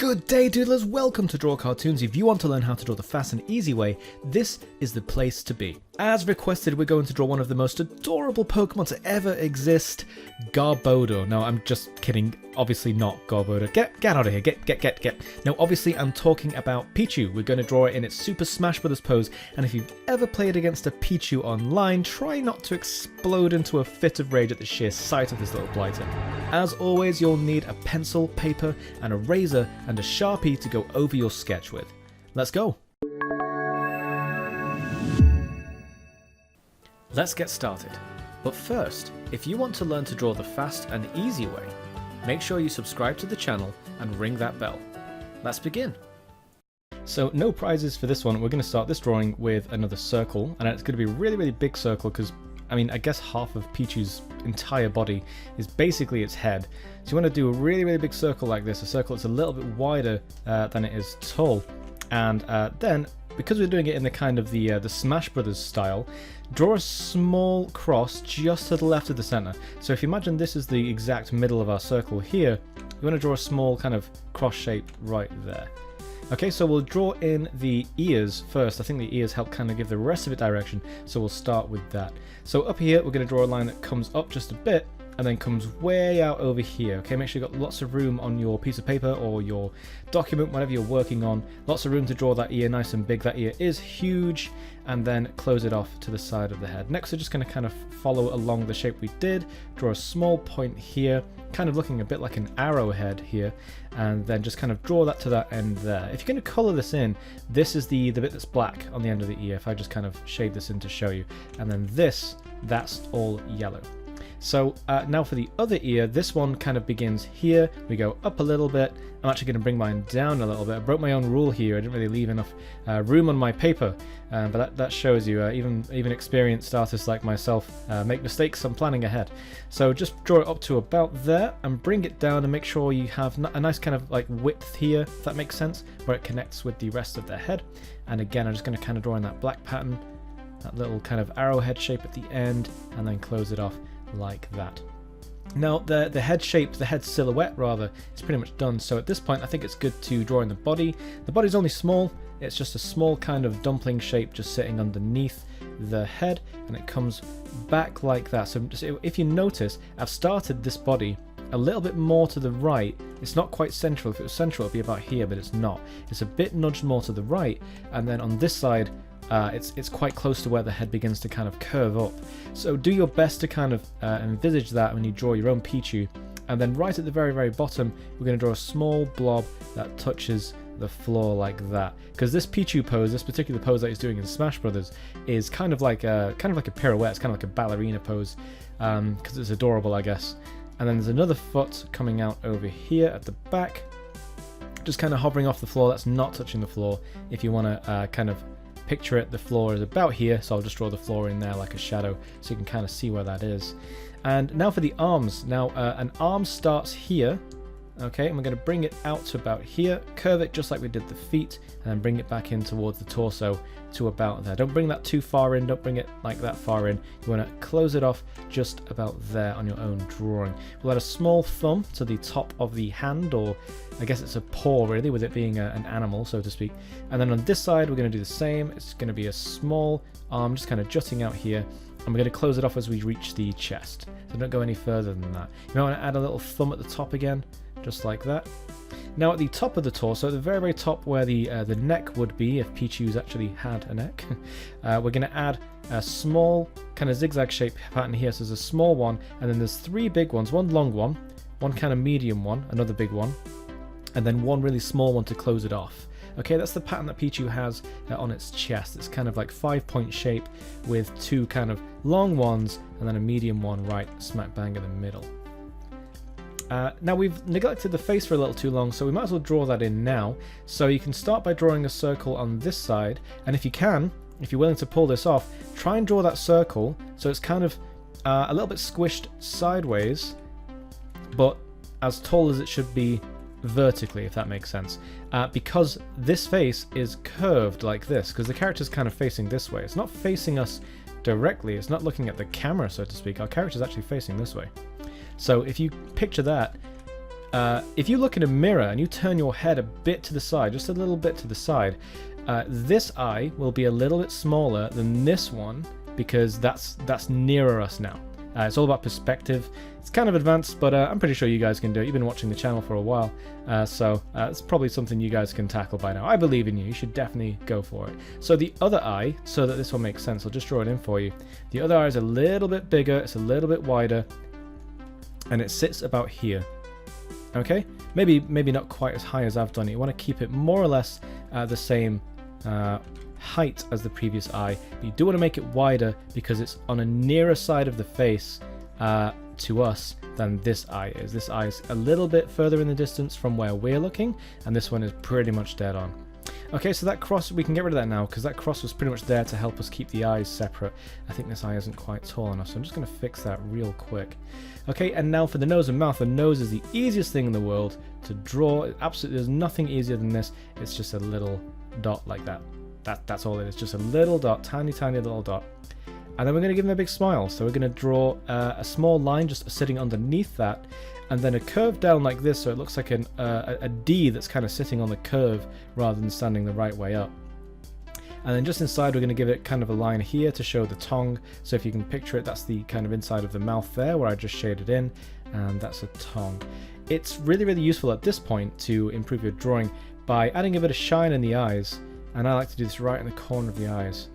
Good day, doodlers! Welcome to Draw Cartoons. If you want to learn how to draw the fast and easy way, this is the place to be. As requested, we're going to draw one of the most adorable Pokemon to ever exist, Garbodor. No, I'm just kidding. Obviously not Garbodor. Get out of here. Get. No, obviously I'm talking about Pichu. We're going to draw it in its Super Smash Bros. Pose, and if you've ever played against a Pichu online, try not to explode into a fit of rage at the sheer sight of this little blighter. As always, you'll need a pencil, paper, and a razor, and a Sharpie to go over your sketch with. Let's go! Let's get started. But first, if you want to learn to draw the fast and easy way, make sure you subscribe to the channel and ring that bell. Let's begin. So no prizes for this one. We're going to start this drawing with another circle, and it's going to be a really big circle because, I mean, I guess half of Pichu's entire body is basically its head. So you want to do a really big circle like this, a circle that's a little bit wider than it is tall. And then, because we're doing it in the kind of the Smash Brothers style, draw a small cross just to the left of the center. So if you imagine this is the exact middle of our circle here, you want to draw a small kind of cross shape right there. Okay, so we'll draw in the ears first. I think the ears help kind of give the rest of it direction, so we'll start with that. So up here, we're going to draw a line that comes up just a bit, and then comes way out over here. Okay, make sure you've got lots of room on your piece of paper or your document, whatever you're working on. Lots of room to draw that ear nice and big. That ear is huge, and then close it off to the side of the head. Next, we're just going to kind of follow along the shape we did. Draw a small point here, kind of looking a bit like an arrowhead here, and then just kind of draw that to that end there. If you're going to color this in, this is the bit that's black on the end of the ear. If I just kind of shade this in to show you, and then that's all yellow. So now for the other ear, this one kind of begins here. We go up a little bit. I'm actually going to bring mine down a little bit. I broke my own rule here. I didn't really leave enough room on my paper, but that shows you even experienced artists like myself make mistakes on planning ahead. So just draw it up to about there and bring it down and make sure you have a nice kind of like width here, if that makes sense, where it connects with the rest of the head. And again, I'm just going to kind of draw in that black pattern, that little kind of arrowhead shape at the end, and then close it off like that. Now the head shape, the head silhouette rather, is pretty much done. So at this point I think it's good to draw in the body. The body's only small, it's just a small kind of dumpling shape just sitting underneath the head, and it comes back like that. So just, if you notice, I've started this body a little bit more to the right. It's not quite central. If it was central it'd be about here, but it's not. It's a bit nudged more to the right, and then on this side it's quite close to where the head begins to kind of curve up. So do your best to kind of envisage that when you draw your own Pichu. And then right at the very bottom, we're going to draw a small blob that touches the floor like that. Because this Pichu pose, this particular pose that he's doing in Smash Brothers, is kind of like a pirouette. It's kind of like a ballerina pose, because it's adorable, I guess. And then there's another foot coming out over here at the back, just kind of hovering off the floor. That's not touching the floor. If you want to kind of picture it, the floor is about here, so I'll just draw the floor in there like a shadow so you can kind of see where that is. And now for the arms. Now an arm starts here, okay, and we're going to bring it out to about here, curve it just like we did the feet, and then bring it back in towards the torso to about there. Don't bring that too far in, don't bring it like that far in. You want to close it off just about there on your own drawing. We'll add a small thumb to the top of the hand, or I guess it's a paw really, with it being an animal, so to speak. And then on this side we're going to do the same. It's going to be a small arm just kind of jutting out here, and we're going to close it off as we reach the chest. So don't go any further than that. You might want to add a little thumb at the top again, just like that. Now at the top of the torso, at the very top where the neck would be, if Pichu's actually had a neck, we're going to add a small kind of zigzag shape pattern here. So there's a small one, and then there's three big ones, one long one kind of medium one, another big one, and then one really small one to close it off. Okay, that's the pattern that Pichu has on its chest. It's kind of like 5-point shape with two kind of long ones and then a medium one right smack bang in the middle. Now we've neglected the face for a little too long, so we might as well draw that in now. So you can start by drawing a circle on this side, and if you're willing to pull this off, try and draw that circle so it's kind of a little bit squished sideways, but as tall as it should be vertically, if that makes sense. Because this face is curved like this, because the character's kind of facing this way. It's not facing us directly, it's not looking at the camera, so to speak. Our character's actually facing this way. So if you picture that, if you look in a mirror and you turn your head a bit to the side, just a little bit to the side, this eye will be a little bit smaller than this one because that's nearer us now. It's all about perspective. It's kind of advanced, but I'm pretty sure you guys can do it. You've been watching the channel for a while, so it's probably something you guys can tackle by now. I believe in you. You should definitely go for it. So the other eye, so that this will make sense, I'll just draw it in for you. The other eye is a little bit bigger. It's a little bit wider, and it sits about here. Okay? Maybe not quite as high as I've done it. You want to keep it more or less the same height as the previous eye, but you do want to make it wider because it's on a nearer side of the face to us than this eye is. This eye is a little bit further in the distance from where we're looking, and this one is pretty much dead on. Okay, so that cross, we can get rid of that now because that cross was pretty much there to help us keep the eyes separate. I think this eye isn't quite tall enough, so I'm just going to fix that real quick. Okay, and now for the nose and mouth. The nose is the easiest thing in the world to draw. Absolutely, there's nothing easier than this. It's just a little dot like that. That's all it is, just a little dot, tiny little dot. And then we're going to give him a big smile. So we're going to draw a small line just sitting underneath that, and then a curve down like this, so it looks like a D that's kind of sitting on the curve rather than standing the right way up. And then just inside we're going to give it kind of a line here to show the tongue. So if you can picture it, that's the kind of inside of the mouth there where I just shaded in, and that's a tongue. It's really useful at this point to improve your drawing by adding a bit of shine in the eyes. And I like to do this right in the corner of the eyes.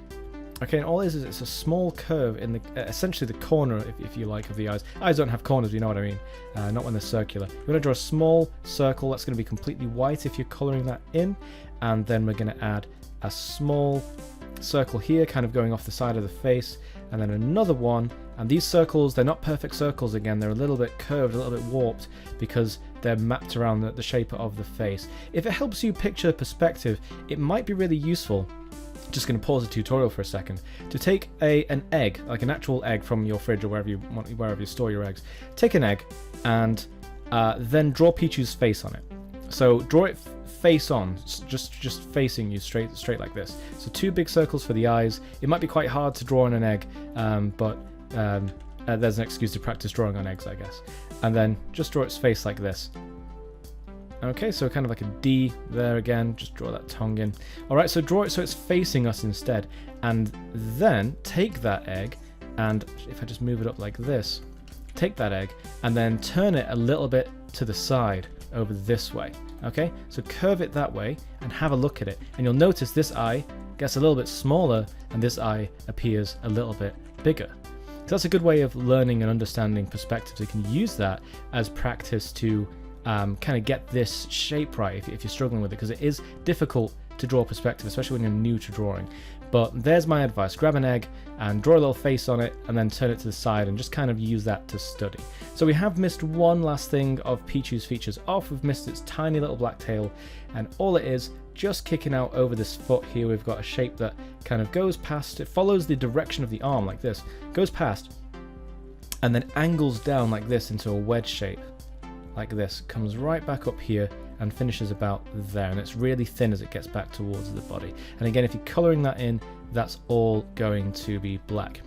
Okay, and all it is it's a small curve in the essentially the corner, if you like, of the eyes. Eyes don't have corners, you know what I mean. Not when they're circular. We're going to draw a small circle that's going to be completely white if you're colouring that in, and then we're going to add a small circle here, kind of going off the side of the face, and then another one. And these circles, they're not perfect circles again. They're a little bit curved, a little bit warped because they're mapped around the shape of the face. If it helps you picture perspective, it might be really useful. Just going to pause the tutorial for a second to take an egg, like an actual egg from your fridge or wherever you store your eggs. Take an egg and then draw Pichu's face on it. So draw it face on, just facing you straight like this. So 2 big circles for the eyes. It might be quite hard to draw on an egg, but there's an excuse to practice drawing on eggs, I guess. And then just draw its face like this. Okay, so kind of like a D there again, just draw that tongue in. Alright, so draw it so it's facing us instead. And then take that egg, and if I just move it up like this, take that egg, and then turn it a little bit to the side over this way. Okay, so curve it that way, and have a look at it. And you'll notice this eye gets a little bit smaller, and this eye appears a little bit bigger. So that's a good way of learning and understanding perspectives. You can use that as practice to kind of get this shape right if you're struggling with it, because it is difficult to draw perspective, especially when you're new to drawing. But there's my advice: grab an egg and draw a little face on it, and then turn it to the side and just kind of use that to study. So we have missed one last thing of Pichu's features off. We've missed its tiny little black tail, and all it is, just kicking out over this foot here, we've got a shape that kind of goes past, it follows the direction of the arm like this, goes past, and then angles down like this into a wedge shape. Like this, comes right back up here and finishes about there, and it's really thin as it gets back towards the body. And again, if you're colouring that in, that's all going to be black.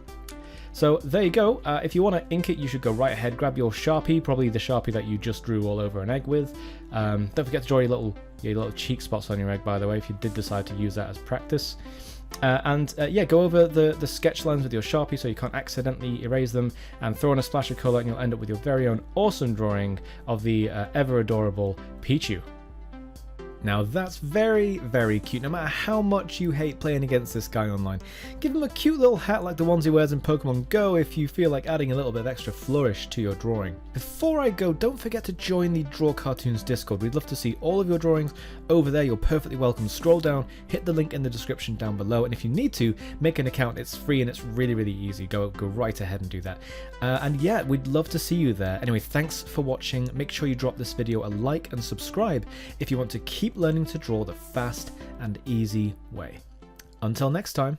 So there you go. If you want to ink it, you should go right ahead, grab your Sharpie, probably the Sharpie that you just drew all over an egg with. Don't forget to draw your little cheek spots on your egg, by the way, if you did decide to use that as practice. Yeah, go over the sketch lines with your Sharpie so you can't accidentally erase them, and throw in a splash of colour, and you'll end up with your very own awesome drawing of the ever adorable Pichu. Now that's very cute, no matter how much you hate playing against this guy online. Give him a cute little hat like the ones he wears in Pokemon Go if you feel like adding a little bit of extra flourish to your drawing. Before I go, don't forget to join the Draw Cartoons Discord. We'd love to see all of your drawings over there. You're perfectly welcome. Scroll down, hit the link in the description down below, and if you need to, make an account. It's free and it's really easy. Go right ahead and do that. And yeah, we'd love to see you there. Anyway, thanks for watching. Make sure you drop this video a like and subscribe if you want to keep learning to draw the fast and easy way. Until next time.